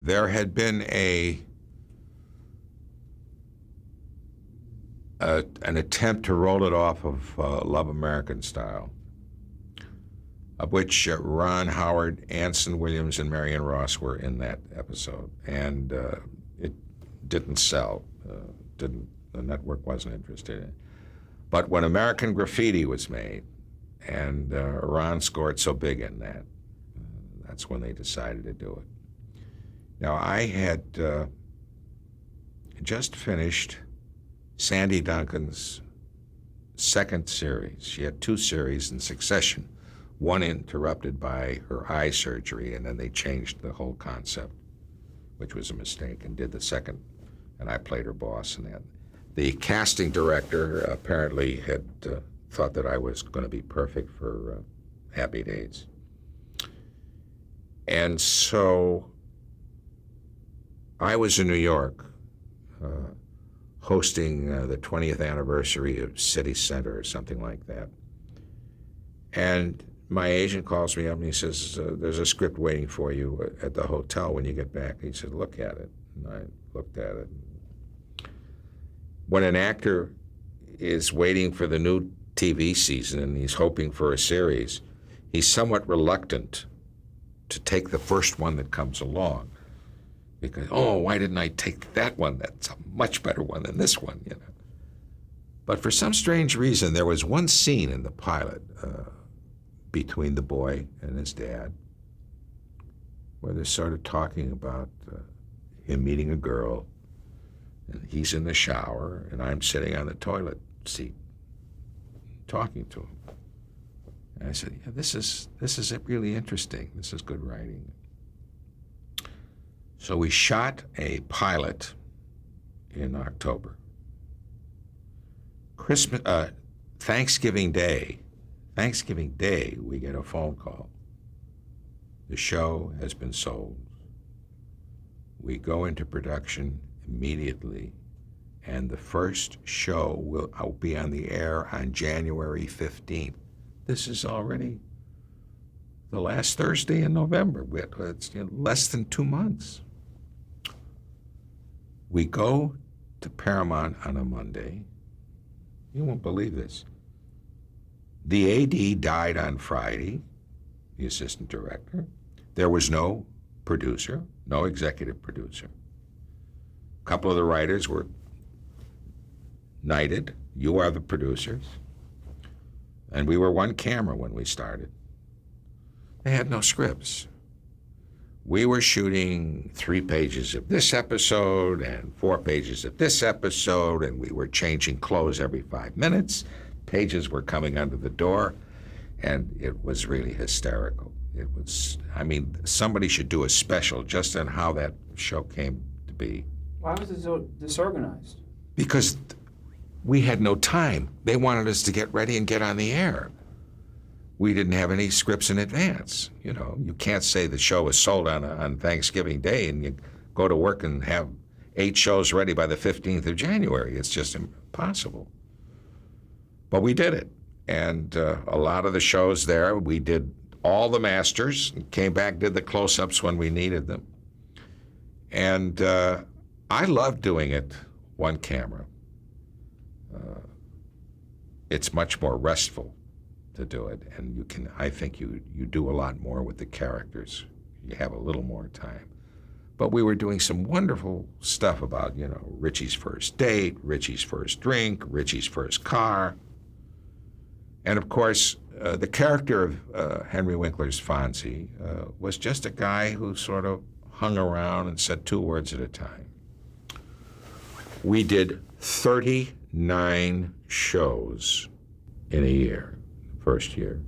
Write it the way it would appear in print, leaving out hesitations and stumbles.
There had been an attempt to roll it off of Love American Style, of which Ron Howard, Anson Williams, and Marion Ross were in that episode, and it didn't sell. The network wasn't interested in it. But when American Graffiti was made, and Ron scored so big in that, that's when they decided to do it. Now, I had just finished Sandy Duncan's second series. She had 2 series in succession, one interrupted by her eye surgery, and then they changed the whole concept, which was a mistake, and did the second, and I played her boss in that. The casting director apparently had thought that I was going to be perfect for Happy Days. And so I was in New York hosting the 20th anniversary of City Center or something like that. And my agent calls me up and he says, there's a script waiting for you at the hotel when you get back. He said, look at it. And I looked at it. When an actor is waiting for the new TV season and he's hoping for a series, he's somewhat reluctant to take the first one that comes along. Because, why didn't I take that one? That's a much better one than this one, you know. But for some strange reason, there was one scene in the pilot between the boy and his dad where they're sort of talking about him meeting a girl, and he's in the shower, and I'm sitting on the toilet seat talking to him. And I said, yeah, this is really interesting. This is good writing. So we shot a pilot in October. Thanksgiving Day, we get a phone call. The show has been sold. We go into production immediately, and the first show will be on the air on January 15th. This is already the last Thursday in November. It's less than 2 months. We go to Paramount on a Monday. You won't believe this. The AD died on Friday, the assistant director. There was no producer, no executive producer. A couple of the writers were knighted. You are the producers. And we were one camera when we started. They had no scripts. We were shooting 3 pages of this episode and 4 pages of this episode, and we were changing clothes every 5 minutes. Pages were coming under the door, and it was really hysterical. Somebody should do a special just on how that show came to be. Why was it so disorganized? Because we had no time. They wanted us to get ready and get on the air. We didn't have any scripts in advance. You know, you can't say the show was sold on Thanksgiving Day and you go to work and have 8 shows ready by the 15th of January. It's just impossible. But we did it. And a lot of the shows there, we did all the masters, came back, did the close-ups when we needed them. And I love doing it one camera. It's much more restful to do it, and I think you do a lot more with the characters. You have a little more time. But we were doing some wonderful stuff about, Richie's first date, Richie's first drink, Richie's first car. And of course, the character of Henry Winkler's Fonzie was just a guy who sort of hung around and said 2 words at a time. We did 39 shows in a year, first year.